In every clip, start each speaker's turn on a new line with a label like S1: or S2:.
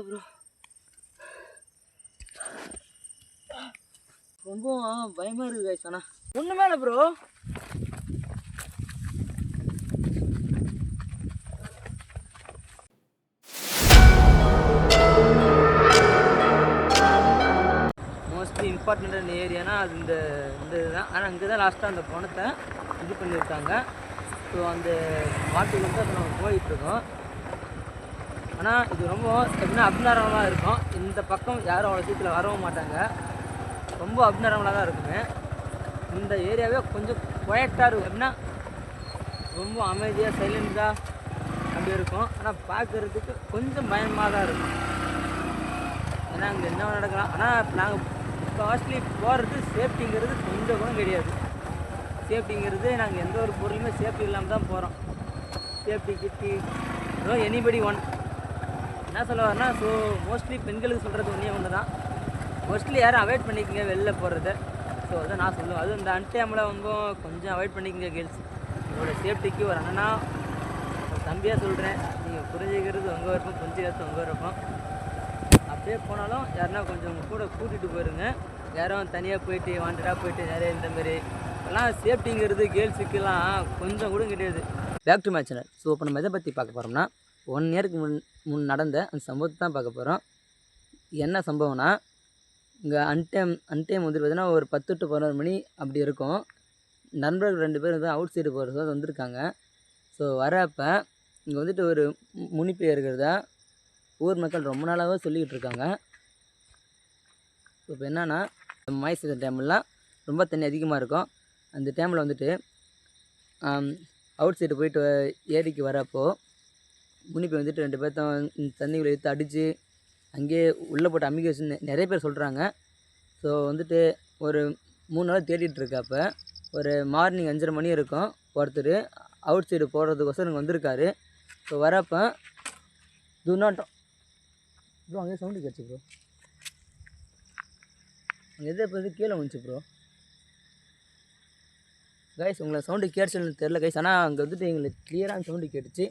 S1: Bro. ரொம்ப பயமாக இருக்குது கைஸ். ஆனால் ஒன்றுமே இல்லை ப்ரோ. மோஸ்ட்லி இம்பார்ட்டண்ட்டான ஏரியானா அது இந்த இதுதான். ஆனால் இங்கே தான் லாஸ்ட்டாக அந்த பணத்தை இது பண்ணியிருக்காங்க. ஸோ அந்த வாட்டுக்கு வந்து அதை நம்ம போயிட்டுருக்கோம். ஆனால் இது ரொம்ப எப்படின்னா அப்நார்மலாக இருக்கும். இந்த பக்கம் யாரும் அவ்வளோ சீக்கிரம் வரவும் மாட்டாங்க. ரொம்ப அப்நார்மலாக தான் இருக்குங்க. இந்த ஏரியாவே கொஞ்சம் குவைட்டாக இருக்கும். எப்படின்னா ரொம்ப அமைதியாக சைலண்ட்டாக அப்படி இருக்கும். ஆனால் பார்க்குறதுக்கு கொஞ்சம் பயமாக தான் இருக்கும். ஏன்னா அங்கே என்ன நடக்கலாம். ஆனால் நாங்கள் முக்கால்வாசி போகிறது சேஃப்டிங்கிறது கொஞ்சம் கூட கிடையாது. சேஃப்டிங்கிறது நாங்கள் எந்த ஒரு பொருளுமே சேஃப்டி இல்லாமல் தான் போகிறோம். சேஃப்டி கிட்டி எனிபடி ஒன் என்ன சொல்ல வரேன்னா, ஸோ மோஸ்ட்லி பெண்களுக்கு சொல்கிறது ஒன்று தான். மோஸ்ட்லி யாரும் அவாய்ட் பண்ணிக்கங்க வெளில போகிறது. ஸோ அதுதான் நான் சொல்லுவேன். அதுவும் இந்த அன்டைமில் வந்து கொஞ்சம் அவாய்ட் பண்ணிக்கங்க கேர்ள்ஸ். உங்களோட சேஃப்டிக்கு ஒரு அண்ணனா ஒரு தம்பியாக சொல்கிறேன். நீங்கள் புரிஞ்சுக்கிறது உங்கள் விருப்பம், புரிஞ்சுக்கிறது உங்கள் விருப்பம். அப்படியே போனாலும் யாருன்னா கொஞ்சம் கூட கூட்டிகிட்டு போயிருங்க. யாரும் தனியாக போயிட்டு வாண்டடாக போயிட்டு நிறைய இந்தமாரி எல்லாம் சேஃப்டிங்கிறது கேர்ள்ஸுக்கெல்லாம் கொஞ்சம் கூட கிடையாது. Back to my channel. So இப்போ நம்ம எதை பற்றி பார்க்க போகிறோம்னா, 1 இயருக்கு முன் நடந்த அந்த சம்பவத்தை தான் பார்க்க போகிறோம். என்ன சம்பவம்னா, இங்கே அன்டைம் வந்துட்டு பார்த்தீங்கன்னா ஒரு 10 to 11 மணி அப்படி இருக்கும். நண்பர்கள் 2 பேர் வந்து அவுட் சைடு போகிறதா வந்திருக்காங்க. ஸோ வரப்போ இங்கே வந்துட்டு ஒரு முனிப்பு இருக்கிறதா ஊர் மக்கள் ரொம்ப நாளாகவே சொல்லிக்கிட்டு இருக்காங்க. ஸோ இப்போ என்னென்னா, மழை சீசன் டைம்லாம் ரொம்ப தண்ணி அதிகமாக இருக்கும். அந்த டைமில் வந்துட்டு அவுட் சைடு போயிட்டு ஏரிக்கு வரப்போ முனிப்பு வந்துட்டு 2 பேர்த்தும் தண்ணிக்குள்ளே எடுத்து அடித்து அங்கேயே உள்ளே போட்டு அமுக்கி வச்சு நிறைய பேர் சொல்கிறாங்க. ஸோ வந்துட்டு ஒரு 3 நாள் தேடிட்டுருக்கப்ப ஒரு மார்னிங் 5:30 மணி இருக்கும். ஒருத்தர் அவுட் சைடு போடுறதுக்கோசரம் இங்கே வந்திருக்காரு. ஸோ வரப்போ துர்நாற்றம் ப்ரோ. அங்கேயே சவுண்டு கேட்ச்சு ப்ரோ. அங்கே எதை இப்போ கீழே வந்துச்சு ப்ரோ. கைஸ் உங்களை சவுண்டு கேட்டுச்சுன்னு தெரில கைஸ். ஆனால் அங்கே வந்துட்டு எங்களுக்கு கிளியரான சவுண்டு கேட்டுச்சு.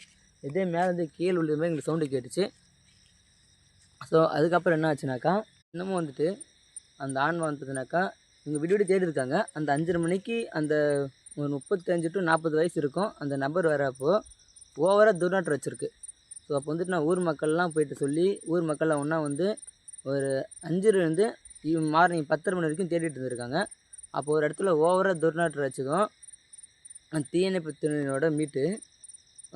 S1: இதே மேலே வந்து கீழே உள்ளதுமே எங்களுக்கு சவுண்டு கேட்டுச்சு. ஸோ அதுக்கப்புறம் என்ன ஆச்சுனாக்கா, இன்னமும் வந்துட்டு அந்த ஆண் பார்த்ததுனாக்கா இங்கே விடு தேடி இருக்காங்க. அந்த 5:30 மணிக்கு அந்த ஒரு 35 to 40 வயசு இருக்கும் அந்த நபர் வரப்போ ஓவராக துர்நாற்றம் வச்சுருக்கு. ஸோ அப்போ வந்துட்டு நான் ஊர் மக்கள்லாம் போயிட்டு சொல்லி ஊர் மக்கள்லாம் ஒன்றா வந்து ஒரு 5:30 மார்னிங் 10:30 மணி வரைக்கும் தேடிட்டு இருந்திருக்காங்க. அப்போ ஒரு இடத்துல ஓவராக துர்நாற்றம் வச்சதும் அந்த தீயணைப்பு துறையினோட மீட்டு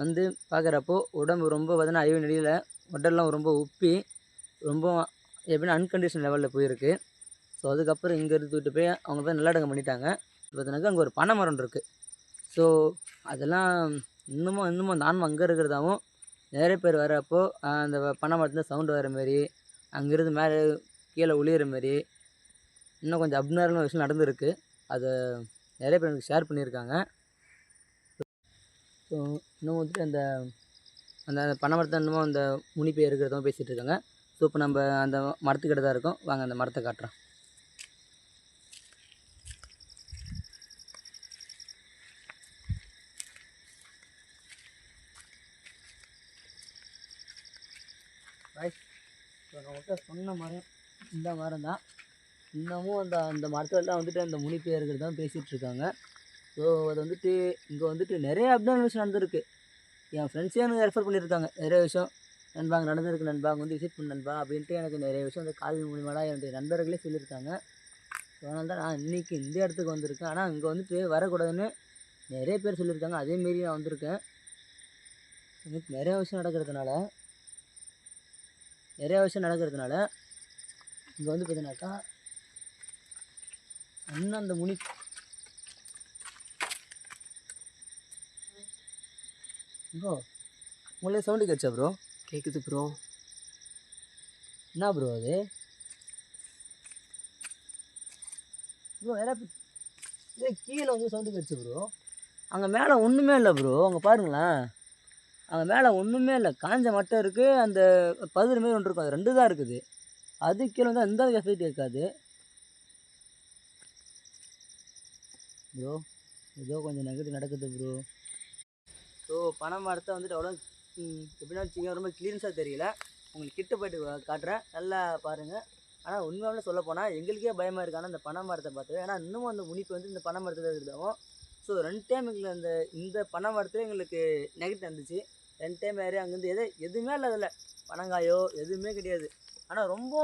S1: வந்து பார்க்குறப்போ உடம்பு ரொம்ப பார்த்தீங்கன்னா அழிவு நிலையில் உடல்லாம் ரொம்ப உப்பி ரொம்ப எப்படின்னா அன்கண்டிஷன் லெவலில் போயிருக்கு. ஸோ அதுக்கப்புறம் இங்கேருந்து தூக்கிட்டு போய் அவங்க தான் நல்லடக்கம் பண்ணிட்டாங்க. பார்த்தீங்கன்னாக்கா அங்கே ஒரு பனை மரம் இருக்குது. ஸோ அதெல்லாம் இன்னமும் அந்த ஆன்மா அங்கே இருக்கிறதாவும் நிறைய பேர் வரப்போ அந்த பனை மரத்துல சவுண்டு வர மாரி அங்கேருந்து மேலே கீழே ஒளியிற மாரி இன்னும் கொஞ்சம் அப்நார்மலான விஷயம் நடந்துருக்கு. அதை நிறைய பேர் எனக்கு ஷேர் பண்ணியிருக்காங்க. ஸோ இன்னும் வந்துட்டு அந்த அந்த பனை மரத்தை இன்னமும் அந்த முனிப்பு இருக்கிறதும் பேசிகிட்டு இருக்காங்க. ஸோ இப்போ நம்ம அந்த மரத்துக்கிட்ட தான் இருக்கோம். வாங்க அந்த மரத்தை காட்டுறோம். ஸோ நம்மகிட்ட சொன்ன மரம் இந்த மரம் தான். இன்னமும் அந்த மரத்துலலாம் வந்துட்டு அந்த முனிப்பு இருக்கிறதான் பேசிகிட்டு இருக்காங்க. ஸோ அது வந்துட்டு இங்கே வந்துட்டு நிறைய அப்நார்மல் விஷயம் நடந்திருக்கு. என் ஃப்ரெண்ட்ஸே எனக்கு ரெஃபர் பண்ணியிருக்காங்க நிறைய விஷயம். நண்பா அங்கே நடந்திருக்கு நண்பா, அங்கே வந்து விசிட் பண்ண நண்பா அப்படின்ட்டு எனக்கு நிறைய விஷயம் அந்த கால் மூலியமாக என்னுடைய நண்பர்களே சொல்லியிருக்காங்க. ஸோ அதனால தான் நான் இன்றைக்கி இந்த இடத்துக்கு வந்திருக்கேன். ஆனால் இங்கே வந்துட்டு வரக்கூடாதுன்னு நிறைய பேர் சொல்லியிருக்காங்க. அதேமாரி நான் வந்திருக்கேன். எனக்கு நிறைய விஷயம் நடக்கிறதுனால இங்கே வந்து பார்த்தீங்கன்னாக்கா இன்னும் அந்த முனி ப்ரோ உங்களுக்கு சவுண்டு கேட்சா ப்ரோ?
S2: கேட்குது ப்ரோ.
S1: என்ன ப்ரோ அது ப்ரோ? இதே கீழே வந்து சவுண்டு கேட்ச்சு ப்ரோ. அங்கே மேலே ஒன்றுமே இல்லை ப்ரோ. அங்கே பாருங்களேன், அங்கே மேலே ஒன்றுமே இல்லை. காஞ்ச மட்டும் இருக்குது. அந்த பதில் மாரி ஒன்று இருக்கும். அது 2 தான் இருக்குது. அது கீழே வந்து எந்த எஃபெக்ட் இருக்காது ப்ரோ. ஏதோ கொஞ்சம் நெகட்டிவ் நடக்குது ப்ரோ. ஸோ பனை மரத்தை வந்துட்டு அவ்வளோ எப்படின்னா வச்சுக்கோங்க ரொம்ப க்ளீன்ஸாக தெரியல. உங்களுக்கு கிட்ட போய்ட்டு காட்டுறேன், நல்லா பாருங்கள். ஆனால் உண்மையாகவே சொல்ல போனால் எங்களுக்கே பயமாக இருக்குது. ஆனால் இந்த பனை மரத்தை பார்த்து, ஏன்னா இன்னமும் அந்த முனிப்பு வந்து இந்த பனை மரத்தில் இருக்குதாவும். ஸோ 2 டைம் எங்களுக்கு இந்த பனை மரத்தில் எங்களுக்கு நெகட்டிவ் இருந்துச்சு. 2 டைம் ஏறி அங்கேருந்து எதுவுமே இல்லை, அதில் பனங்காயோ எதுவுமே கிடையாது. ஆனால் ரொம்ப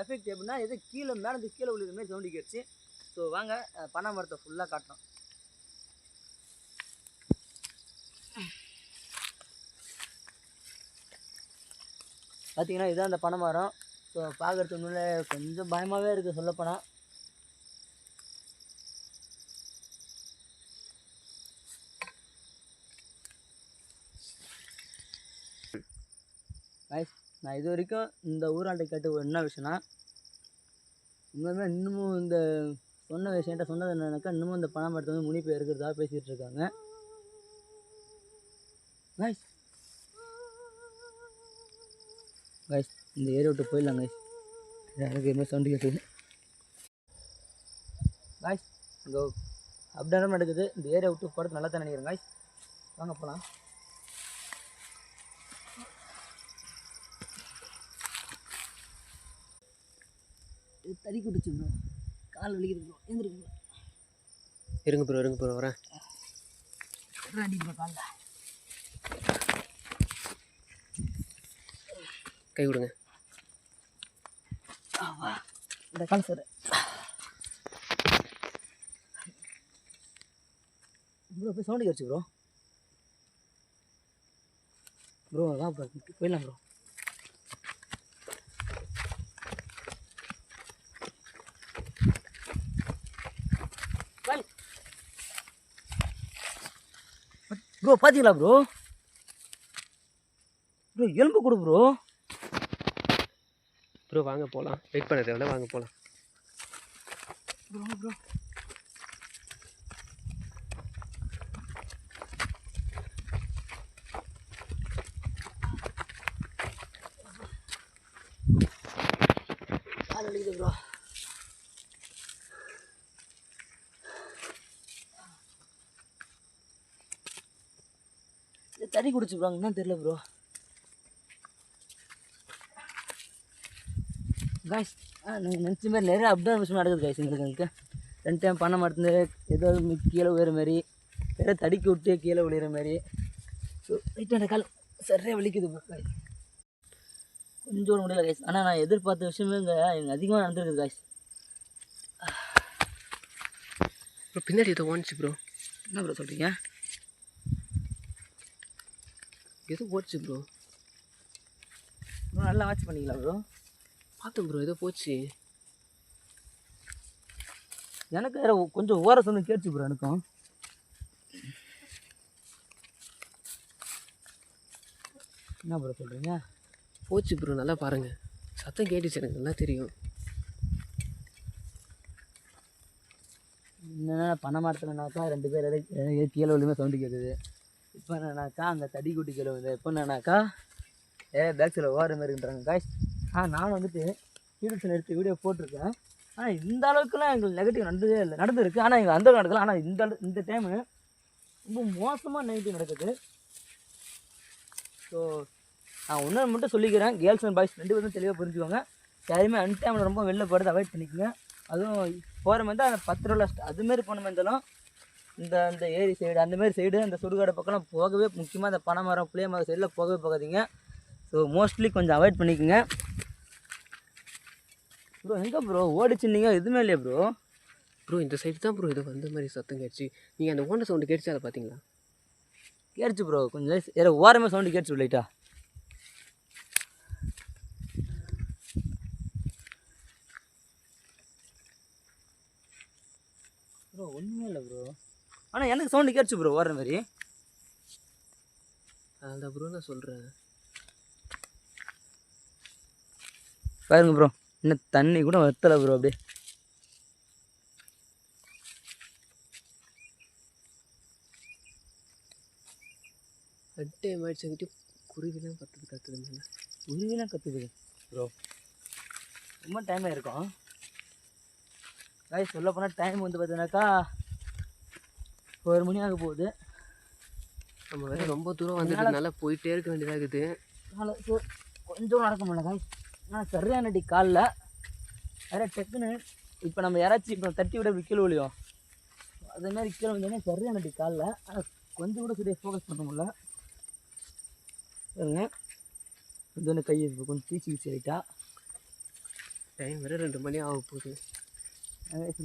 S1: எஃபெக்ட் எப்படின்னா கீழே மேலே கீழே விழுகிற மாதிரி சவுண்டு கேட்டுச்சு. ஸோ வாங்க பனை மரத்தை ஃபுல்லாக காட்டுறோம். பார்த்தீங்கன்னா இதுதான் அந்த பனை மரம். ஸோ பார்க்குறதுக்கு முன்னே கொஞ்சம் பயமாகவே இருக்குது சொல்லப்போனால். நான் இது வரைக்கும் இந்த ஊராண்ட கேட்டு என்ன விஷயம்னா, உண்மையுமே இன்னமும் இந்த சொன்ன விஷயம்ட்ட சொன்னது என்னன்னாக்கா, இன்னமும் இந்த பனை மரத்தை வந்து முனிப்பு இருக்கிறதா பேசிகிட்டு இருக்காங்க. கைஸ் இந்த ஏரியா விட்டு போயிடலாம் கைஸ், எனக்கு என்ன சவுண்டு கேட்குது கைஸ். இங்கே அப்டாரம் நடக்குது. இந்த ஏரியா விட்டு போகிறது நல்லா தான் நினைக்கிறேன் கைஸ். வாங்க போகலாம். தறி குடிச்சு ப்ரோ, கால் வலிக்குது ப்ரோ, எழுந்திருக்கு
S2: இருங்க ப்ரோ வரேன்.
S1: அடிப்பா காலில்,
S2: கை விடுங்க.
S1: இந்த கால் சார் ப்ரோ போய் சவுண்டு கேட்ச்சு ப்ரோ வா ப்ரோ போயிடலாம் ப்ரோ. ப்ரோ பார்த்தீங்களா ப்ரோ எலும்பு கொடு
S2: ப்ரோ வாங்க போகலாம். வெயிட் பண்ண தேவையில்ல, வாங்க போகலாம்.
S1: ப்ரோ கால் வலிக்குது ப்ரோ. தண்ணி குடிச்சு ப்ரோ, என்ன தெரியல ப்ரோ. காய்ஸ் நீங்கள் நினச்ச மாதிரி நிறைய அப்டர் விஷயம் நடக்குது காய்ஸ். எங்களுக்கு 2 டைம் பண்ண மாட்டேங்குது. ஏதாவது கீழே விழுற மாதிரி, வேறு தடிக்கி விட்டு கீழே விழுகிற மாதிரி. ஸோ ரைட்டான கால் சரியாக வலிக்குது ப்ரோ காய்ஸ், கொஞ்சம் முடியல காய்ஸ். ஆனால் நான் எதிர்பார்த்த விஷயமே இங்கே எனக்கு அதிகமாக நடந்துருக்குது காய்ஸ்.
S2: ப்ரோ பின்னாடி ஏதோ ஓடிச்சு ப்ரோ.
S1: என்ன ப்ரோ சொல்கிறீங்க?
S2: ஏதோ ஓடிச்சு ப்ரோ.
S1: நல்லா வாட்ச் பண்ணிங்களா ப்ரோ?
S2: பார்த்தேன் ப்ரோ, ஏதோ போச்சு.
S1: எனக்கு வேறு கொஞ்சம் ஓர சொன்ன கேட்டுச்சு ப்ரோ எனக்கும். என்ன ப்ரோ சொல்கிறீங்க?
S2: போச்சு ப்ரோ, நல்லா பாருங்கள். சத்தம் கேட்டுச்சு, எனக்கு நல்லா தெரியும்.
S1: என்னென்னா பனை மரத்துலனாக்கா 2 பேர் கீழே விழுமே சவுண்டு கேட்குது. இப்போ என்னன்னாக்கா அங்கே தடி குட்டி கீழே விழுது. இப்போ என்னன்னாக்கா பேக் சைடில் ஓர மாதிரி இருக்குன்றாங்க காய்ஸ். நான் வந்துட்டு யூடியூப்ஸில் எடுத்து வீடியோ போட்டிருக்கேன். ஆனால் இந்த அளவுக்குலாம் எங்களுக்கு நெகட்டிவ் நடந்துருக்கு. ஆனால் எங்கள் அந்த நடக்கல. ஆனால் இந்த டைமு ரொம்ப மோசமாக நெகட்டிவ் நடக்குது. ஸோ நான் ஒன்று மட்டும் சொல்லிக்கிறேன், கேர்ள்ஸ் அண்ட் பாய்ஸ் 2 பேரும் தெளிவாக புரிஞ்சுக்கோங்க. யாருமே அன்டைமில் ரொம்ப வெளில போகிறது அவாய்ட் பண்ணிக்கோங்க. அதுவும் போகிற மாதிரி தான் அந்த 10 ரூபா லாஸ்ட் அதுமாரி போன மாதிரி இருந்தாலும் இந்த ஏரி சைடு அந்தமாரி சைடு அந்த சுடுகாடு பக்கம்லாம் போகவே, முக்கியமாக அந்த பனை மரம் புளிய மரம் சைடில் போகவே போகாதீங்க. ஸோ மோஸ்ட்லி கொஞ்சம் அவாய்ட் பண்ணிக்கோங்க ப்ரோ. எங்கே ப்ரோ ஓடிச்சுன்னீங்க, எதுவுமே இல்லையா ப்ரோ?
S2: இந்த சைடு தான் ப்ரோ இது வந்த மாதிரி சத்தம் கேட்டுச்சு. நீங்கள் அந்த ஓண்ட சவுண்டு கேட்டுச்சு, அதை பார்த்தீங்களா?
S1: கேட்டுச்சு ப்ரோ, கொஞ்சம் வேறு ஓரமே சவுண்டு கேட்டுச்சு லைட்டா. ப்ரோ ஒன்றுமே இல்லை ப்ரோ, ஆனால் எனக்கு சவுண்டு கேட்டுச்சு ப்ரோ ஓடுற மாதிரி.
S2: அதான் ப்ரோ நான் சொல்கிறேன்.
S1: பாருங்க ப்ரோ, இன்னும் தண்ணி கூட வத்தலை ப்ரோ. அப்படியே
S2: அட்டை மாடிச்சுக்கிட்டு குருவிலாம் கற்றுது மேலே.
S1: குருவிலாம் கற்றுக்குது ப்ரோ, ரொம்ப டைம் ஆகிருக்கும். காய் சொல்ல போனால் டைம் வந்து பார்த்தீங்கன்னாக்கா 1 மணி ஆக போகுது.
S2: நம்ம வேறு ரொம்ப தூரம் வந்துட்டதுனால போயிட்டே இருக்க வேண்டியதாக இருக்குது.
S1: கொஞ்சம் நடக்க முடியல காய்ஸ். ஆனால் சரியான அடி காலில் வேற டக்குன்னு இப்போ நம்ம யாராச்சும் இப்போ தட்டி விட இப்படி கீழே விழியும் அதே மாதிரி கீழே வந்தோடனே சரியான அடி காலில். ஆனால் கொஞ்சம் கூட சரியாக ஃபோக்கஸ் பண்ண முடியல. சரிங்க கொஞ்சம் கையை கொஞ்சம் தீச்சு ஆகிட்டா.
S2: டைம் வேறு 2 மணி ஆக போகுது.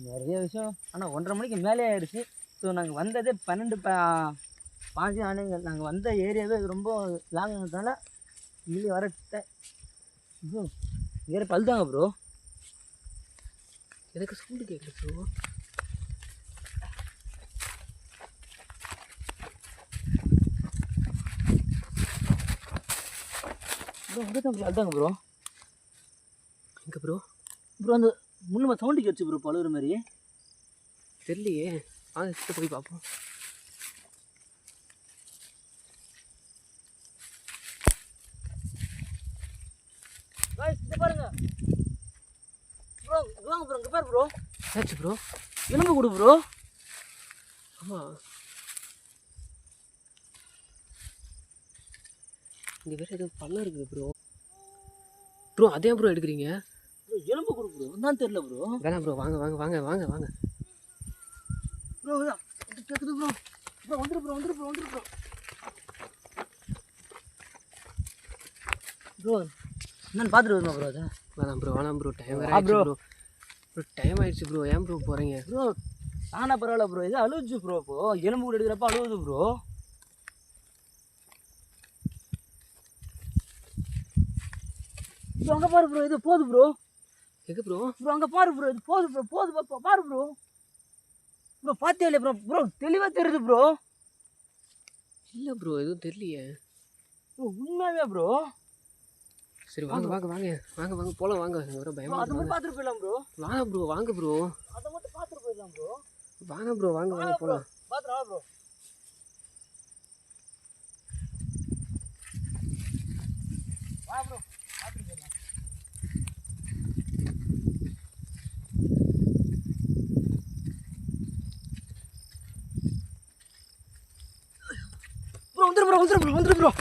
S1: நிறைய விஷயம் ஆனால் 1:30 மணிக்கு மேலே ஆயிடுச்சு. ஸோ நாங்கள் வந்ததே 12 ஆணைகள். நாங்கள் வந்த ஏரியாவே ரொம்ப லாங்கிறதுனால இங்கே வர ப்ரோ வேறு பல்தாங்க ப்ரோ.
S2: எனக்கு சவுண்டு கேட்கல ப்ரோ.
S1: ப்ரோ அங்கே தான் ப்ரோ அதுதாங்க ப்ரோ.
S2: எங்கே ப்ரோ?
S1: ப்ரோ அந்த முன்னுமா சவுண்டு கேட்ச்சு ப்ரோ பழுகிற மாதிரி.
S2: தெரியலையே, வாங்க கிட்ட போய் பார்ப்போம்.
S1: இங்கே பாருங்க ப்ரோ, வாங்க ப்ரோ இங்கே பாரு ப்ரோ.
S2: ஆச்சு ப்ரோ,
S1: எலும்பு கொடு ப்ரோ.
S2: ஆமாம், இங்கே வேறு ஏதோ பள்ளம் இருக்குது ப்ரோ. ப்ரோ அதே ப்ரோ எடுக்கிறீங்க?
S1: ப்ரோ எலும்பு கொடு ப்ரோ. தான் தெரியல ப்ரோ.
S2: வேணாம் ப்ரோ, வாங்க வாங்க வாங்க வாங்க வாங்க
S1: ப்ரோ. கேட்குது ப்ரோ. ப்ரோ வந்துரு ப்ரோ வந்துரு ப்ரோ வந்துரு ப்ரோ. ப்ரோ என்னன்னு பார்த்துட்டு வருமா ப்ரோ? அதை
S2: வேணாம் ப்ரோ டைம் வேறு ஆயிடுச்சு ப்ரோ. டைம் ஆயிடுச்சு ப்ரோ. ஏன் ப்ரோ போகிறீங்க?
S1: ப்ரோ ஆனால் பரவாயில்ல ப்ரோ. இது அழுவுச்சு ப்ரோ. இப்போது எலும்பு கூட எடுக்கிறப்ப அழுவுது ப்ரோ. ப்ரோ அங்கே பாரு ப்ரோ. இது போகுது ப்ரோ.
S2: எங்கே ப்ரோ?
S1: ப்ரோ அங்கே பாரு ப்ரோ. இது போகுது ப்ரோ. போகுது பாரு ப்ரோ. ப்ரோ பார்த்தே இல்லையா ப்ரோ? ப்ரோ தெளிவாக தெரியுது ப்ரோ.
S2: இல்லை ப்ரோ எதுவும் தெரியலையே
S1: ப்ரோ. உண்மையாவே ப்ரோ.
S2: சரி வாங்க வாங்க வாங்க வாங்க வாங்க போகலாம். வாங்க வர பயமா
S1: அதை மட்டும் பார்த்துட்டு போயிடலாம் ப்ரோ.
S2: வாங்க ப்ரோ வாங்க ப்ரோ.
S1: அதை மட்டும் பார்த்துட்டு போயிடலாம் ப்ரோ.
S2: வாங்க ப்ரோ வாங்க வாங்க போகலாம்.
S1: பார்த்துட்டு வா ப்ரோ. வா ப்ரோ பார்த்துட்டு போயிடலாம். ப்ரோ வந்துரு ப்ரோ வந்துரு ப்ரோ வந்துரு ப்ரோ.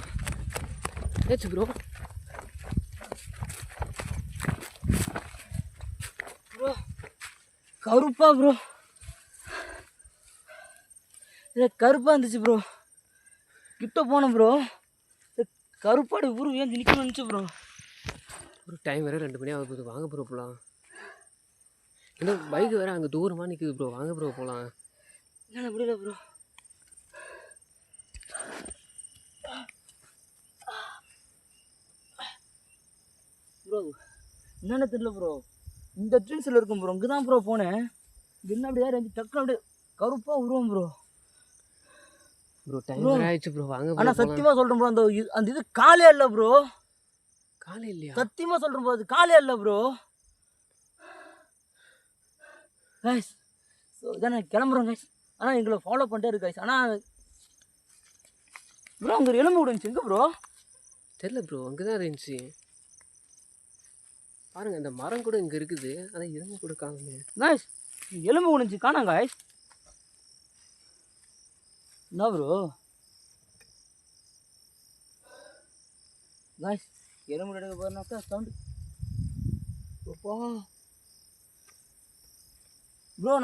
S2: ஏச்சு ப்ரோ?
S1: ப்ரோ கருப்பா ப்ரோ. இல்லை கருப்பாக இருந்துச்சு ப்ரோ. கிட்ட போனோம் ப்ரோ. கருப்பாடு ஊரு ஏன் நிற்கணும்னு இருந்துச்சு ப்ரோ.
S2: ப்ரோ டைம் வேறு 2 மணி ஆக போகுது. வாங்க ப்ரோ போகலாம். ஏன்னா பைக் வேறு அங்கே தூரமாக நிற்குது ப்ரோ. வாங்க ப்ரோ போகலாம்.
S1: என்ன முடியல ப்ரோ. ப்ரோ என்னென்ன தெரியல ப்ரோ. இந்த ட்ரீன்ஸில் இருக்கும் ப்ரோ. இங்கே தான் ப்ரோ போனேன். என்ன அப்படியே ரெண்டு டக்கு அப்படியே கருப்பாக உருவம் ப்ரோ.
S2: ப்ரோ டைம் வேறு ஆயிடுச்சு ப்ரோ. வாங்க ப்ரோ.
S1: ஆனால் சத்தியமாக சொல்கிறேன் ப்ரோ. அந்த இது காலே இல்லை ப்ரோ.
S2: காலை இல்லையா?
S1: சத்தியமாக சொல்கிறேன் ப்ரோ. அது காலே இல்லை ப்ரோ. கைஸ் ஸோ இதான் நான் கிளம்புறேன் கைஸ். ஆனால் எங்களை ஃபாலோ பண்ணிட்டே இருக்கு கைஸ். ஆனால் ப்ரோ அங்கே எலும்பு விடுச்சு. எங்கே ப்ரோ?
S2: தெரில ப்ரோ. அங்கே தான் இருந்துச்சு பாருங்கள். அந்த மரம் கூட இங்கே இருக்குது. ஆனால் எலும்பு கூட காணுமே
S1: கைஸ். எலும்பு விடுச்சு காணாங்க கைஸ். என்ன ப்ரோ? கைஸ் எலும்பு எடுக்க போகிறனாக்கா சவுண்டு ப்ரோ.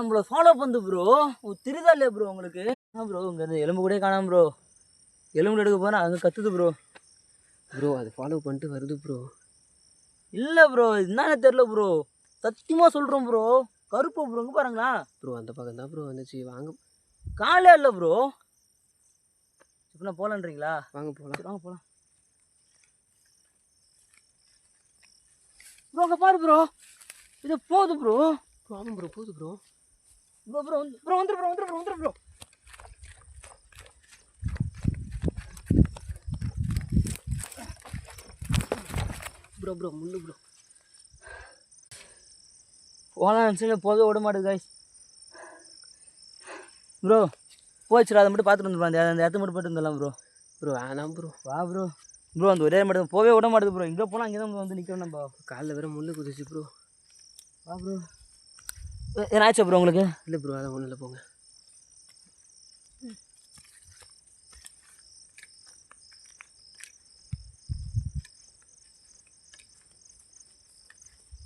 S1: நம்மளை ஃபாலோ பண்ணுது ப்ரோ. தெரியுதா இல்லையா ப்ரோ உங்களுக்கு? ப்ரோ இங்கே எலும்பு கூட காணாம ப்ரோ. எலும்பு எடுக்க போனால் அங்கே கத்துது ப்ரோ.
S2: ப்ரோ அது ஃபாலோ பண்ணிட்டு வருது ப்ரோ.
S1: இல்லை ப்ரோ என்னன்னு தெரில ப்ரோ. சத்தியமாக சொல்கிறோம் ப்ரோ. கருப்பு ப்ரோ. இங்கே பாருங்களா
S2: ப்ரோ. அந்த பக்கம் தான் ப்ரோ வந்துச்சு. வாங்க.
S1: காலே இல்லை ப்ரோ. இப்போ நான் போகலான்றீங்களா?
S2: வாங்க போகலாம்.
S1: வாங்க போகலாம் ப்ரோ. அங்கே பாரு ப்ரோ. இது போகுது ப்ரோ.
S2: ஆமாம் ப்ரோ போகுது ப்ரோ.
S1: ப்ரோ ப்ரோ ப்ரோ வந்துரு ப்ரோ வந்துரு ப்ரோ வந்துரு ப்ரோ.
S2: ப்ரோ ப்ரோ முள்ளு ப்ரோ.
S1: போகலாம் நினச்சி போகவே விட மாட்டேது கைஸ். ப்ரோ போச்சுடா. அதை மட்டும் பார்த்துட்டு வந்துடுவோம். அந்த இடத்த மட்டும் போய்ட்டு வந்துடலாம் ப்ரோ.
S2: ப்ரோ வேணாம் ப்ரோ.
S1: வா ப்ரோ. ப்ரோ அந்த ஒரே மட்டும் போகவே விட மாட்டேது ப்ரோ. இங்கே போனால் அங்கே தான் வந்து நிற்கணும் நம்ம.
S2: காலில் வேறு முள்ளு குதிச்சு ப்ரோ.
S1: வா ப்ரோ. என்ன ஆச்சா ப்ரோ உங்களுக்கு?
S2: இல்லை ப்ரோ அதான் ஒன்றும் இல்லை போங்க.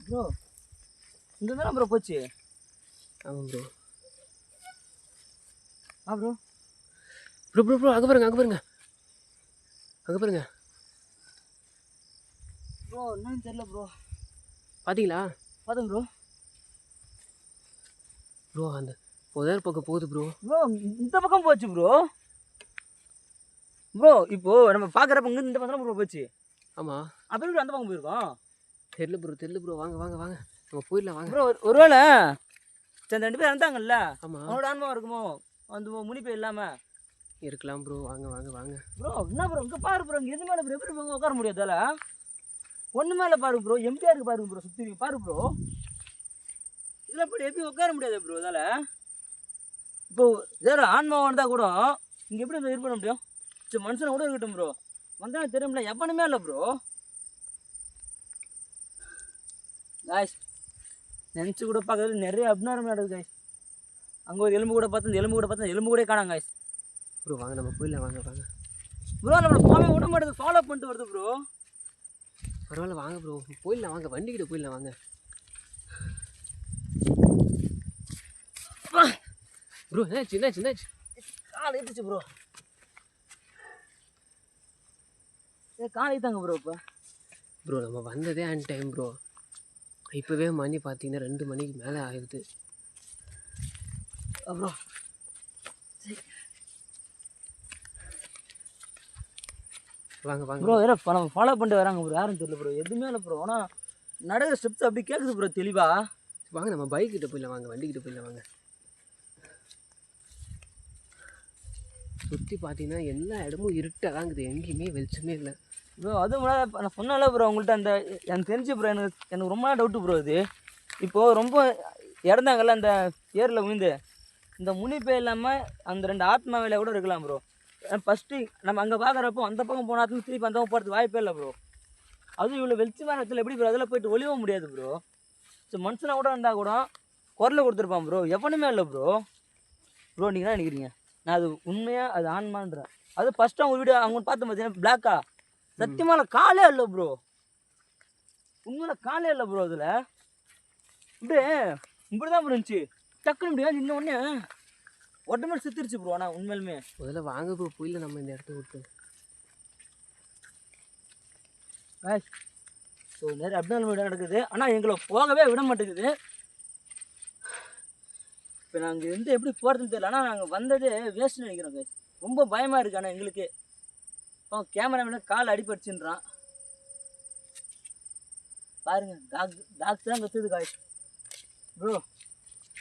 S1: ப்ரோ இந்த தானே ப்ரோ போச்சு.
S2: ஆமாம் bro.
S1: Bro
S2: bro bro bro அங்கே பாருங்க
S1: ப்ரோ என்னன்னு தெரியல ப்ரோ.
S2: பார்த்தீங்களா?
S1: பார்த்தேன் ப்ரோ.
S2: ப்ரோ அந்த புதர் பக்கம் போகுது ப்ரோ.
S1: ப்ரோ இந்த பக்கம் போச்சு ப்ரோ. ப்ரோ இப்போ நம்ம பார்க்குறப்ப இங்கே இந்த பக்கம் ப்ரோ போச்சு.
S2: ஆமாம்.
S1: அப்புறம் அந்த பக்கம் போயிருக்கோம்.
S2: தெரியல ப்ரோ வாங்க நம்ம போயிடலாம் வாங்க.
S1: ப்ரோ ஒருவேளை சரி அந்த 2 பேர் இறந்தாங்கல்ல,
S2: ஆமாம்
S1: அவனோட ஆன்மா இருக்குமோ அந்த முனிப்பு இல்லாமல்
S2: இருக்கலாம் ப்ரோ. வாங்க
S1: ப்ரோ. என்ன ப்ரோ இங்கே பாரு ப்ரோ, இங்கே எது மேலே ப்ரோ எப்படி உட்கார முடியாதால? ஒன்று மேலே பாரு ப்ரோ, எம்டிஆர் இருக்கு பாருங்க ப்ரோ, சுற்றி பாரு ப்ரோ. இதில் எப்படி எப்படி உட்கார முடியாது ப்ரோ இதால். இப்போ வேறு ஆன்மா வந்தால் கூட இங்கே எப்படி இது பண்ண முடியும்? சரி மனுஷனை கூட இருக்கட்டும் ப்ரோ, வந்தால் தெரியும்ல, எவனுமே இல்லை ப்ரோ. காய்ஸ் நினச்சி கூட பார்க்கறது நிறைய அப்நார்மல் நடக்குது காய்ஸ். அங்கே ஒரு எலும்பு கூட பார்த்தா எலும்பு கூட காணாங்க காய்ஸ்.
S2: ப்ரோ வாங்க நம்ம போயிடலாம் வாங்க
S1: ப்ரோ. நம்மளை போகவே விட மாட்டேது, ஃபாலோ பண்ணிட்டு வருது ப்ரோ.
S2: பரவாயில்ல வாங்க ப்ரோ போயிடலாம் வாங்க, வண்டிக்கிட்ட போயிடலாம் வாங்க. ப்ரோ என்னாச்சு?
S1: கால் ஏற்றுச்சு ப்ரோ. கால் ஏற்றாங்க ப்ரோ. இப்போ
S2: ப்ரோ நம்ம வந்ததே அன் டைம் ப்ரோ. இப்போவே மணி பார்த்தீங்கன்னா 2 மணிக்கு மேலே ஆயிடுது
S1: ப்ரோ.
S2: வாங்க
S1: ப்ரோ. ஏன்னா நம்ம ஃபாலோ பண்ணிட்டு வராங்க ப்ரோ, யாரும் தெரியல ப்ரோ, எதுவுமே இல்லை ப்ரோ. ஆனால் நடக்கிற ஸ்டெப்ஸ் அப்படி கேட்குது ப்ரோ தெளிவாக.
S2: வாங்க நம்ம பைக்கிட்ட போயிடலாம் வாங்க, வண்டிக்கிட்ட போயிடலாம் வாங்க. சுற்றி பார்த்தீங்கன்னா எல்லா இடமும் இருட்டாக தான் இருக்குது, எங்கேயுமே வெளிச்சமே இல்லை
S1: ப்ரோ. அதுவும் நான் சொன்னால ப்ரோ உங்கள்கிட்ட அந்த எனக்கு தெரிஞ்சு ப்ரோ, எனக்கு ரொம்ப நாள் டவுட்டு ப்ரோ. இது இப்போது ரொம்ப இறந்தாங்கல்ல அந்த ஏரில் விழுந்து, இந்த முனிப்பே இல்லாமல் அந்த 2 ஆத்மா வேலையை கூட இருக்கலாம் ப்ரோ. ஃபஸ்ட்டு நம்ம அங்கே பார்க்குறப்போ அந்த பக்கம் போனால் திருப்பி அந்த பக்கம் போகிறதுக்கு வாய்ப்பே இல்லை ப்ரோ. அதுவும் இவ்வளோ வெளிச்சமான இடத்துல எப்படி ப்ரோ அதில் போய்ட்டு ஒளியவும் முடியாது ப்ரோ. ஸோ மனுஷனாக கூட இருந்தால் கூட குரலை கொடுத்துருப்பான் ப்ரோ, எவனுமே இல்லை ப்ரோ. நீங்கள் தான் நினைக்கிறீங்க, நான் அது உண்மையாக அது ஆன்மான்றேன். அது ஃபஸ்ட்டு அவங்க வீடியோ அவங்க பார்த்து பார்த்தீங்கன்னா பிளாக்கா சத்தியமாக காலே இல்லை ப்ரோ. உண்மையில காலே இல்லை ப்ரோ. அதில் இப்படி தான் ப்ரோ இருந்துச்சு. டக்குன்னு இப்படி இன்னும் ஒன்று உடம்பு செத்துருச்சு ப்ரோ. ஆனால் உண்மையிலுமே
S2: முதல்ல வாங்க ப்ரோ போயில நம்ம இந்த இடத்த விட்டு.
S1: ஸோ நிறைய அப்நார்மல் வீடு நடக்குது, ஆனால் எங்களை போகவே விட மாட்டேங்குது. இப்போ நாங்கள் இருந்து எப்படி போகிறதுன்னு தெரியல. ஆனால் நாங்கள் வந்ததே வேஸ்ட்னு நினைக்கிறோம் கைஸ். ரொம்ப பயமாக இருக்குது. ஆனால் எங்களுக்கு கேமராமேன் கால் அடிபட்டுச்சுன்றான் பாருங்க. டாக்டர் தான் கற்றுது காய்ஸ் ப்ரோ.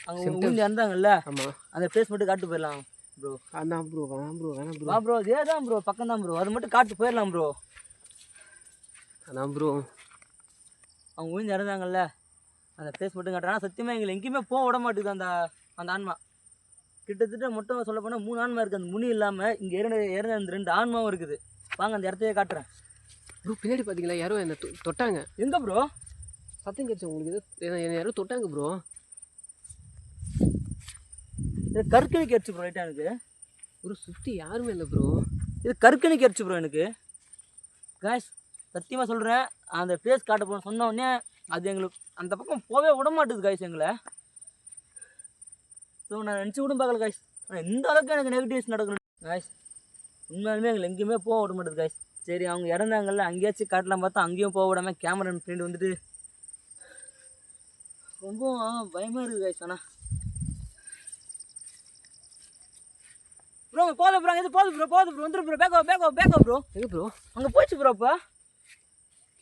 S1: அங்கே ஊஞ்சி இறந்தாங்கல்ல,
S2: ஆமாம்
S1: அந்த ஃபேஸ் மட்டும் காட்டு போயிடலாம் ப்ரோ.
S2: அதான் ப்ரோ வேணாம் ப்ரோ
S1: வா ப்ரோ. இதே தான் ப்ரோ, பக்கம் தான் ப்ரோ, அது மட்டும் காட்டு போயிடலாம் ப்ரோ.
S2: அதான் ப்ரோ
S1: அவங்க ஊஞ்சி இறந்தாங்கல்ல, அந்த ஃபேஸ் மட்டும் காட்டுறாங்க. சத்தியமாக எங்களை எங்கேயுமே போக விட மாட்டேங்குது அந்த ஆன்மா. கிட்டத்தட்ட மட்டும் சொல்ல போனால் 3 ஆன்மா இருக்குது. அந்த முனி இல்லாமல் இங்கே இறந்த அந்த 2 ஆன்மாவும் இருக்குது. வாங்க அந்த இடத்தையே காட்டுறேன்
S2: ப்ரோ. பின்னாடி பார்த்தீங்களா யாரோ என்னை தொட்டாங்க.
S1: எங்கே ப்ரோ?
S2: சத்தம் கேட்டுச்சு உங்களுக்கு? என்னை யாரோ தொட்டாங்க ப்ரோ.
S1: இது கற்கனி கேட்டுச்சு ப்ரோ. ரைட்டாக எனக்கு
S2: ஒரு சுற்றி யாருமே இல்லை ப்ரோ.
S1: இது கற்கனி கேட்டுச்சு ப்ரோ எனக்கு. காய்ஸ் சத்தியமாக சொல்கிறேன், அந்த ஃபேஸ் காட்ட போன சொன்ன உடனே அது எங்களுக்கு அந்த பக்கம் போகவே விட மாட்டேது காய்ஸ் எங்களை. ஸோ நான் நினச்சி கூட பார்க்கல காய்ஸ். ஆனால் இந்த அளவுக்கு எனக்கு நெகட்டிவ்ஸ் நடக்கணும் காய்ஸ். உண்மையாலுமே எங்களை எங்கேயுமே போக விட மாட்டேது காய்ஸ். சரி அவங்க இறந்தாங்கல்ல, அங்கேயாச்சும் காட்டலாம் பார்த்தா அங்கேயும் போக விடாமல் கேமரா ஃப்ரெண்டு வந்துட்டு ரொம்ப பயமாக இருக்குது காய்ஸ். ஆனால் ப்ரோ போதும் ப்ரோ, இது போதும் ப்ரோ வந்துடும் ப்ரோ. பேக்கோ ப்ரோ.
S2: எங்கே ப்ரோ?
S1: அங்கே போயிடுச்சு ப்ரோ. இப்போ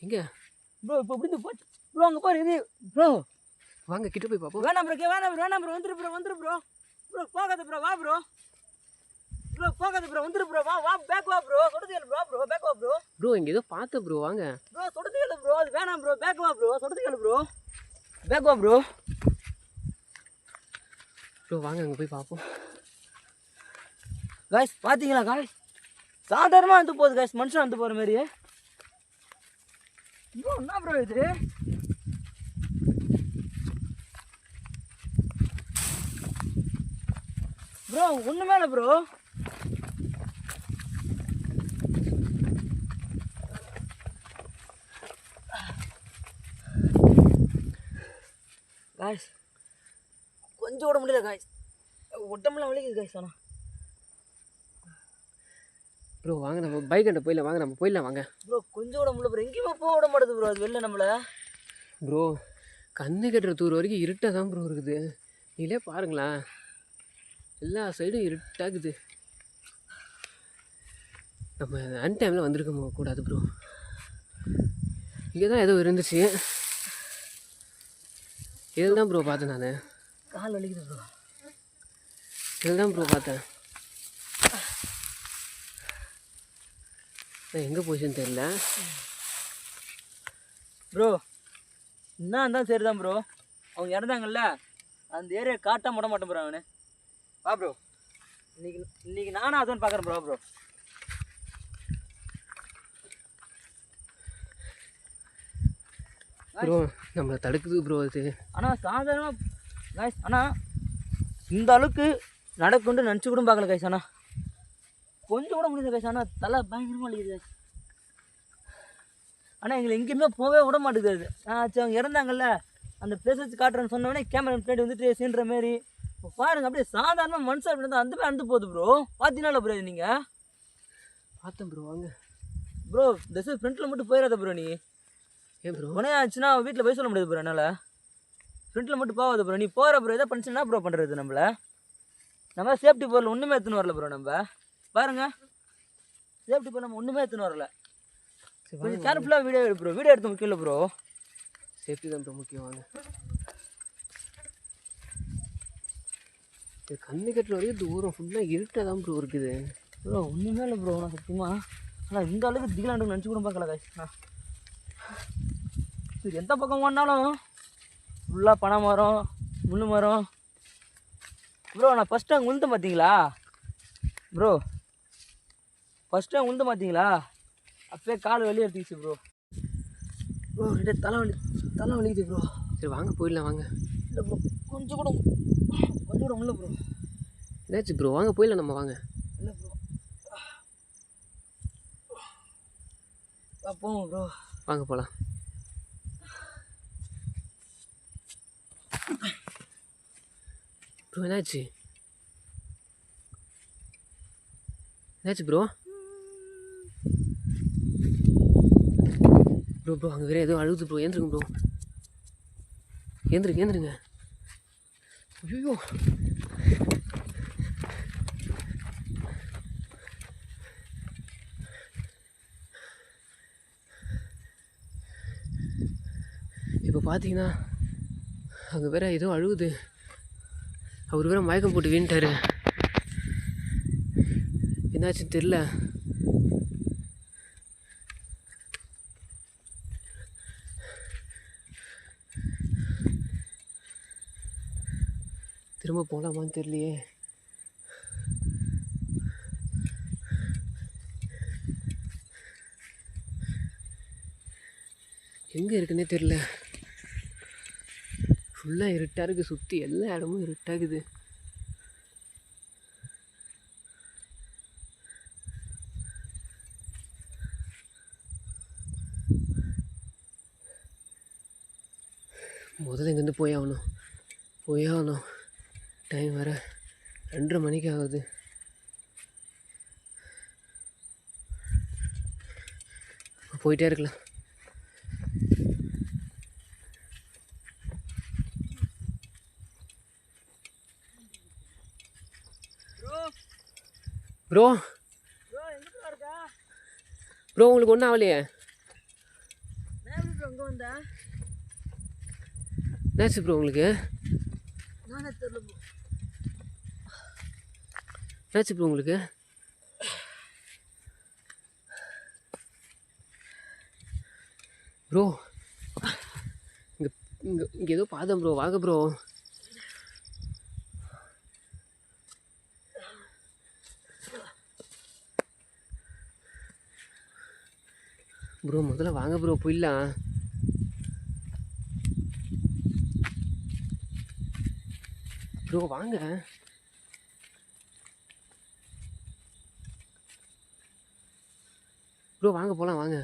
S2: எங்கே
S1: ப்ரோ? இப்போ இப்படி போச்சு ப்ரோ. அங்கே பாரு இது ப்ரோ.
S2: வாங்க கிட்ட போய் பார்ப்போம்.
S1: வேணாம் ப்ரோ வந்துரு ப்ரோ. போகாத ப்ரோ, வா ப்ரோ. போகாத ப்ரோ, வந்துரு ப்ரோ. வா பேக் வா ப்ரோ. சொல்றது கேளு ப்ரோ. பேக் வா ப்ரோ.
S2: இங்கே ஏதோ பார்த்த ப்ரோ. வாங்க
S1: ப்ரோ, சொல்றது கேளு ப்ரோ. அது வேணாம் ப்ரோ, பேக் வா ப்ரோ. சொல்றது கேளு ப்ரோ, பேக் வா ப்ரோ.
S2: வாங்க அங்கே போய் பார்ப்போம்.
S1: காய்ஸ் பார்த்தீங்களா காய்ஸ், சாதாரணமாக வந்து போகுது காய்ஸ், மனுஷன் வந்து போகிற மாதிரி. ப்ரோ என்ன ப்ரோ இது? ப்ரோ ஒன்று மேலே ப்ரோ. காய்ஸ் கொஞ்சம் ஓட முடியல காய்ஸ், உடம்புலாம் வலிக்குது காய்ஸ். ஆனால்
S2: ப்ரோ வாங்க நம்ம பைக் கிட்ட போயிடலாம், வாங்க நம்ம போயிடலாம் வாங்க.
S1: ப்ரோ கொஞ்சம் ஓட முடியல ப்ரோ, எங்கேயுமே போக விட மாட்டேது ப்ரோ அது வெளில நம்மளை.
S2: ப்ரோ கண்ணு கட்டுற தூரம் வரைக்கும் இருட்டாக தான் ப்ரோ இருக்குது. நீங்களே பாருங்களேன், எல்லா சைடும் இருட்டாகுது. நம்ம அன் டைமில் வந்திருக்க கூடாது ப்ரோ. இங்கே தான் ஏதோ இருந்துச்சு, இதில் தான் ப்ரோ பார்த்தேன் நான்.
S1: கால் வலிக்குது ப்ரோ.
S2: இதில் தான் ப்ரோ பார்த்தேன். நான் எங்கே போச்சுன்னு தெரில
S1: ப்ரோ. என்ன இருந்தாலும் சரி தான் ப்ரோ, அவங்க இறந்தாங்கல்ல அந்த ஏரியா காட்டாம விட மாட்டேன் ப்ரோ அவனு. வா ப்ரோ, இன்னைக்கு நானும் அதுன்னு பார்க்குறேன் ப்ரோ. ப்ரோ
S2: ப்ரோ நம்மளை தடுக்குது ப்ரோ அது.
S1: ஆனால் சாதாரணமாக காய்ஸ், ஆனால் இந்த அளவுக்கு நடக்கும்னு நினச்சி கூட பார்க்கல காய்ஸ். ஆனால் கொஞ்சம் கூட முடியல காய்ஸ். ஆனால் தலை பயங்கரமாக வலிக்குது காய்ஸ். ஆனால் எங்களை எங்கேயுமே போகவே விட மாட்டேங்குது அது. சரி அவங்க இறந்தாங்கல்ல அந்த பிளேஸ் வச்சு காட்டுறேன்னு சொன்னோடனே கேமரா பிளேட் வந்துட்டு சீன்ற மாரி இப்போ பாருங்கள். அப்படியே சாதாரணமாக மனுஷன் அப்படி இருந்தால் அந்த மாதிரி அந்து போகுது ப்ரோ. பார்த்தீங்கன்னா ப்ரோ நீங்கள்
S2: பார்த்தேன் ப்ரோ. வாங்க
S1: ப்ரோ, இந்த ஃப்ரண்ட்டில் மட்டும் போயிடாத ப்ரோ. நீ
S2: ஏன் ப்ரோ
S1: உடனே ஆச்சுன்னா வீட்டில் போய் சொல்ல முடியாது ப்ரோ என்னால். ஃப்ரண்ட்டில் மட்டும் போகாது ப்ரோ. நீ போகிற ப்ரோ எதாவது பண்ணிச்சு என்ன ப்ரோ பண்ணுறது நம்மளை? நம்ம சேஃப்டி பொருள் ஒன்றுமே எடுத்துன்னு வரல ப்ரோ. நம்ம பாருங்கள் சேஃப்டி பொருள் நம்ம ஒன்றுமே எடுத்துன்னு வரல. கொஞ்சம் கேர்ஃபுல்லாக வீடியோ எடு ப்ரோ. வீடியோ எடுத்து முக்கியம் இல்லை ப்ரோ,
S2: சேஃப்டி தான் ப்ரோ முக்கியம். வாங்க இது கண்ணு கட்டுற வரைக்கும் தூரம் ஃபுல்லாக இருட்டாக தான் ப்ரோ இருக்குது.
S1: ப்ரோ ஒன்றுமே இல்லை ப்ரோ நான் சத்தியமாக. ஆனால் இந்த அளவுக்கு திகிலாண்டு நினச்சி கூட பார்க்கல காய்ச்சி. இது எந்த பக்கம் ஓடினாலும் ஃபுல்லாக பனை மரம் முள்ளு மரம். ப்ரோ நான் ஃபஸ்ட் டைம் உளுந்து பார்த்தீங்களா ப்ரோ? ஃபஸ்ட் டைம் உளுந்து பார்த்தீங்களா? அப்பயே கால் வெளியே எடுத்துக்கிச்சு ப்ரோ. ப்ரோ கிட்டே தலை வலிக்குது ப்ரோ.
S2: சரி வாங்க போயிடலாம் வாங்க.
S1: இல்லை ப்ரோ கொஞ்சம் கூட முடியல ப்ரோ.
S2: என்னாச்சு ப்ரோ? வாங்க போயிடலாம் நம்ம வாங்க.
S1: இல்லை ப்ரோ போவோம் ப்ரோ.
S2: வாங்க போகலாம். ப்ரோ என்னாச்சு ப்ரோ? ப்ரோ அங்கே வேறு ஏதோ அழுகுது ப்ரோ. ஏந்திருங்க ப்ரோ, ஏந்திருங்க. ஐயோ இப்போ பார்த்தீங்கன்னா அங்கே வேற ஏதோ அழுகுது. அவர் வேற மயக்கம் போட்டு வீண்டாரு. என்னாச்சுன்னு தெரில. திரும்ப போகலாமான்னு தெரியலையே. எங்கே இருக்குன்னே தெரில. ஃபுல்லாக இருட்டாக இருக்குது, சுற்றி எல்லா இடமும் இருட்டாகுது. முதல்ல இங்கேருந்து போய் ஆகணும். டைம் வேறு 2:30 மணிக்கு ஆகுது. போயிட்டே இருக்கலாம். ப்ரோ உங்களுக்கு ஒன்றும் ஆகலையே? என்னாச்சு ப்ரோ உங்களுக்கு? என்னாச்சு ப்ரோ உங்களுக்கு? ப்ரோ இங்கே ஏதோ பார்த்தேன் ப்ரோ. வாங்க ப்ரோ. முதல்ல வாங்க ப்ரோ போயிடலாம். ப்ரோ வாங்க. வாங்க போகலாம் வாங்க.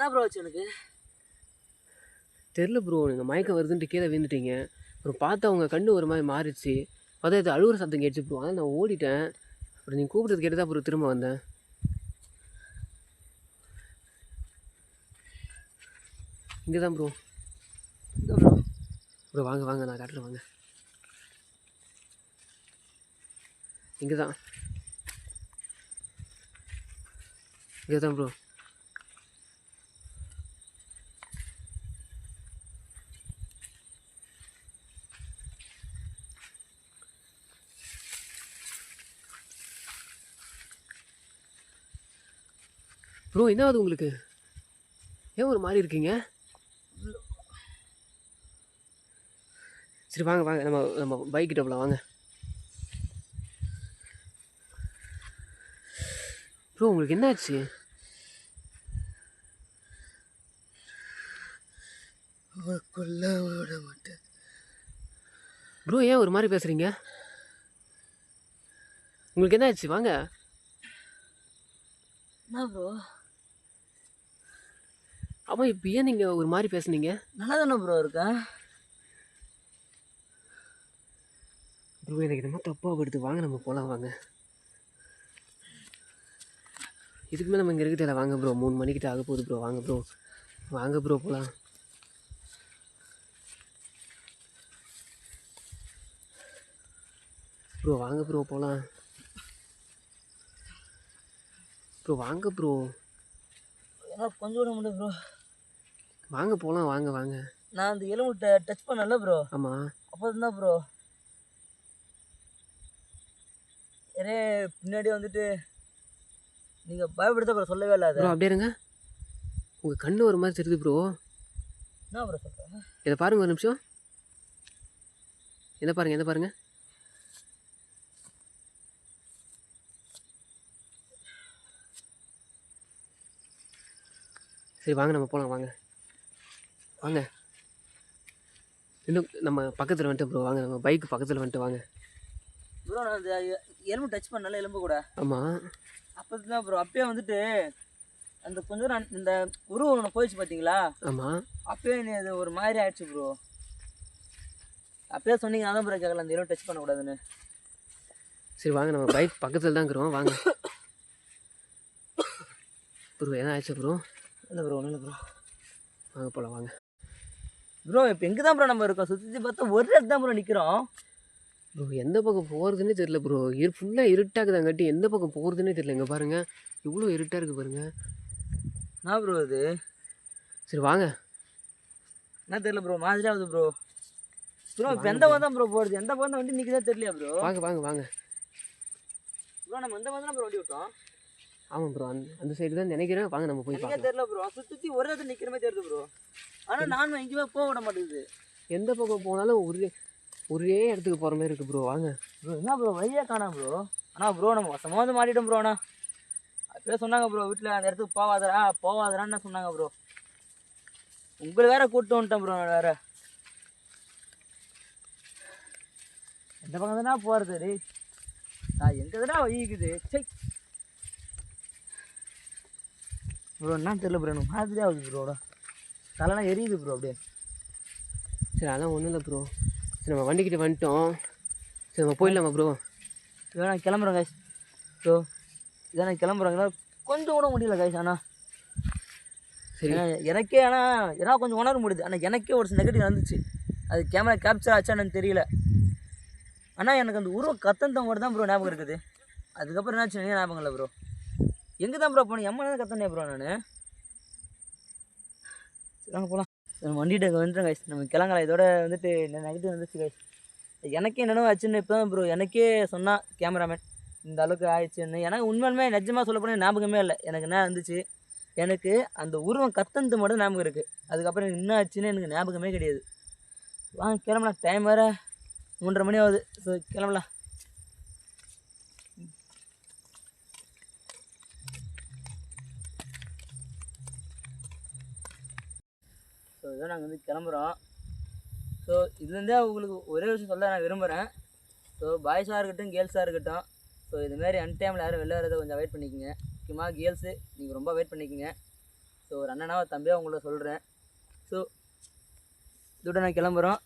S1: என்ன ப்ரோ ஆச்சு எனக்கு?
S2: தெரில ப்ரோ, நீங்கள் மயக்கம் வருதுன்ட்டு கீழே விழுந்துட்டீங்க. அப்புறம் பார்த்தா உங்கள் கண்ணு ஒரு மாதிரி மாறிடுச்சு. பார்த்தா இது அழுகுற சத்தம் கேட்டுச்சு ப்ரோ. அதான் நான் ஓடிட்டேன். அப்புறம் நீங்கள் கூப்பிட்றது கேட்டு தான் ப்ரோ திரும்ப வந்தேன். இங்கே தான் ப்ரோ.
S1: ப்ரோ
S2: ப்ரோ வாங்க வாங்க, நான் காட்டுறேன் வாங்க. இங்கே தான் ப்ரோ. ப்ரோ என்ன ஆகுது உங்களுக்கு? ஏன் ஒரு மாதிரி இருக்கீங்க? சரி வாங்க வாங்க, நம்ம நம்ம பைக் கிட்ட போகலாம் வாங்க. ப்ரோ உங்களுக்கு என்ன ஆச்சு?
S1: கொல்ல விட மாட்டேன்.
S2: ப்ரோ ஏன் ஒரு மாதிரி பேசுகிறீங்க? உங்களுக்கு என்ன ஆச்சு? வாங்க.
S1: என்ன ப்ரோ?
S2: ஆமாம், இப்போ ஏன் நீங்கள் ஒரு மாதிரி பேசுனீங்க?
S1: நல்லா தானே ப்ரோ இருக்கேன்.
S2: ப்ரோ எனக்கு என்னமோ தப்பாக போயிடுது. வாங்க நம்ம போகலாம் வாங்க. இதுக்கு மேலே நம்ம இங்கே இருக்க தேவை. வாங்க ப்ரோ, 3 மணிக்கிட்ட ஆக போகுது ப்ரோ. வாங்க ப்ரோ, வாங்க ப்ரோ போகலாம். ப்ரோ வாங்க ப்ரோ போகலாம். ப்ரோ வாங்க ப்ரோ.
S1: ஏன்னா கொஞ்சம் கூட முடியும் ப்ரோ.
S2: வாங்க போகலாம் வாங்க வாங்க.
S1: நான் அந்த எலும்பு டச் பண்ணல ப்ரோ.
S2: ஆமாம்.
S1: அப்போ தான் ப்ரோ ஏனே பின்னாடி வந்துட்டு நீங்கள் பயப்படுத்த ப்ரோ, சொல்லவே இல்லை.
S2: ப்ரோ அப்படியே இருங்க. உங்கள் கண்ணு ஒரு மாதிரி தெரியுது ப்ரோ.
S1: என்ன ப்ரோ சொல்கிறேன்?
S2: இதை பாருங்கள் ஒரு நிமிஷம். எதை பாருங்கள், எதை பாருங்கள். சரி வாங்க நம்ம போகலாம் வாங்க வாங்க. இன்னும் நம்ம பக்கத்தில் வந்துட்டு ப்ரோ. வாங்க நம்ம பைக்கு பக்கத்தில் வந்துட்டு வாங்க.
S1: ப்ரோ நான் அந்த எலும்பு டச் பண்ணல, எலும்பு கூட.
S2: ஆமாம்.
S1: அப்போ தான் ப்ரோ அப்பயே வந்துட்டு அந்த கொஞ்சம் நான் இந்த உருவம் ஒன்று போயிடுச்சு பார்த்தீங்களா?
S2: ஆமாம்.
S1: அப்பயே நீ அது ஒரு மாதிரி ஆயிடுச்சு ப்ரோ. அப்பயே சொன்னீங்க, நான் தான் ப்ரோ கேட்கல அந்த எலும்பு டச் பண்ணக்கூடாதுன்னு.
S2: சரி வாங்க, நம்ம பைக் பக்கத்தில் தான் இருக்கிறோம் வாங்க. ப்ரோ என்ன ஆச்சு ப்ரோ?
S1: இல்லை ப்ரோ, ஒன்றும் இல்லை ப்ரோ.
S2: வாங்க போகலாம் வாங்க.
S1: ப்ரோ இப்போ எங்கே தான் ப்ரோ நம்ம இருக்கோம்? சுற்றி பார்த்தா ஒரு இடத்து தான் ப்ரோ நிற்கிறோம்.
S2: ப்ரோ எந்த பக்கம் போகிறதுனே தெரியல ப்ரோ. ஃபுல்லாக இருட்டாக்குதாங்காட்டி எந்த பக்கம் போகிறதுனே தெரியல. இங்கே பாருங்கள், இவ்வளோ இருட்டாக இருக்குது பாருங்கள்.
S1: என்ன ப்ரோ இது?
S2: சரி வாங்க.
S1: என்ன தெரியல ப்ரோ, மாதிரியா ஆகுது ப்ரோ. ப்ரோ இப்போ எந்த பக்கம் தான் ப்ரோ போகிறது? எந்த பக்கம் தான் வண்டி நிற்குதா தெரியலையா ப்ரோ?
S2: வாங்க வாங்க வாங்க.
S1: ப்ரோ நம்ம எந்த பக்கம் தான் ப்ரோ வண்டி விட்டோம்?
S2: ஆமாம் ப்ரோ, அந்த சைடு தான் நினைக்கிறேன். வாங்க நம்ம போய்
S1: எனக்கே
S2: பார்க்கலாம்.
S1: தெரியல ப்ரோ, சுற்றி ஒரு இடத்துல நிற்கிற மாதிரி தெரியுது ப்ரோ. ஆனால் நானும் எங்கேயுமே போக விட மாட்டேங்குது.
S2: எந்த பக்கம் போனாலும் ஒரே இடத்துக்கு போகிற மாதிரி இருக்குது ப்ரோ. வாங்க
S1: ப்ரோ என்ன ப்ரோ வழியே காணோம் ப்ரோ. ஆனால் ப்ரோ நம்ம வசமாக வந்து மாட்டிட்டோம் ப்ரோ. ஆனால் அப்படியே சொன்னாங்க ப்ரோ, வீட்டில் அந்த இடத்துக்கு போவாதரான்னு சொன்னாங்க ப்ரோ. உங்களை வேற கூப்பிட்டு வந்துட்டேன் ப்ரோ. நான் வேற எந்த பக்கம் தானே போகிறது? டேய் நான் எங்கே தானே வழிக்குது? சரி ப்ரோ, என்ன தெரியல ப்ரோ, எனக்கு மாதிரியாக ஆகுது ப்ரோட. தலைலாம் எரியுது ப்ரோ அப்படியே.
S2: சரி அதெல்லாம் ஒன்றும் இல்லை ப்ரோ. சரி நம்ம வண்டிக்கிட்ட வந்துட்டோம். சரி நம்ம போயிடலாமா ப்ரோ?
S1: இதான் நான் கிளம்புறேன் கைஸ். ஸோ இதான் நான் கிளம்புறேங்க. கொஞ்சம் கூட முடியல கைஸ். ஆனால்
S2: சரி
S1: எனக்கே ஏன்னா கொஞ்சம் உணர முடியுது. ஆனால் எனக்கே ஒரு சில நெகட்டிவ் வந்துச்சு. அது கேமரா கேப்சர் ஆச்சான்னு தெரியல. ஆனால் எனக்கு அந்த உருவம் கத்தன் மட்டும் தான் ப்ரோ ஞாபகம் இருக்குது. அதுக்கப்புறம் என்னாச்சு நிறைய ஞாபகம் இல்லை ப்ரோ. எங்கே தான் ப்ரோ போனேன்? எம்மா தான் கத்தனே ப்ரோ நான். சரி வாங்க போகலாம். நம்ம வண்டிகிட்ட வந்துட்டேன் கைஸ். நம்ம கிளங்கலாம். இதோட வந்துட்டு நெகட்டிவ் வந்துச்சு கைஸ். எனக்கே என்னென்ன ஆச்சுன்னு இப்போ தான் ப்ரோ எனக்கே சொன்னால் கேமராமேன் இந்த அளவுக்கு ஆயிடுச்சுன்னு. எனக்கு உண்மையுமே நிஜமாக சொல்ல போனால் ஞாபகமே இல்லை. எனக்கு என்ன இருந்துச்சு, எனக்கு அந்த உருவம் கத்தந்து மட்டும் ஞாபகம் இருக்குது. அதுக்கப்புறம் எனக்கு என்ன ஆச்சுன்னு எனக்கு ஞாபகமே கிடையாது. வாங்க கிளம்பலாம். டைம் வேறு 3:30 மணி ஆகுது. ஸோ கிளம்பலாம். ஸோ இதான் நாங்கள் வந்து கிளம்புறோம். ஸோ இதுலேருந்தே உங்களுக்கு ஒரே விஷயம் சொல்ல நான் விரும்புகிறேன். ஸோ பாய்ஸாக இருக்கட்டும் கேர்ள்ஸாக இருக்கட்டும், ஸோ இதுமாரி அன்டைமில் யாரும் வெளில வரதை கொஞ்சம் அவாய்ட் பண்ணிக்கோங்க. முக்கியமாக கேர்ள்ஸு நீங்கள் ரொம்ப அவாய்ட் பண்ணிக்கோங்க. ஸோ ஸோ ஒரு அண்ணனா ஒரு தம்பியாக உங்களை சொல்கிறேன். ஸோ இதோட நான் கிளம்புறோம்.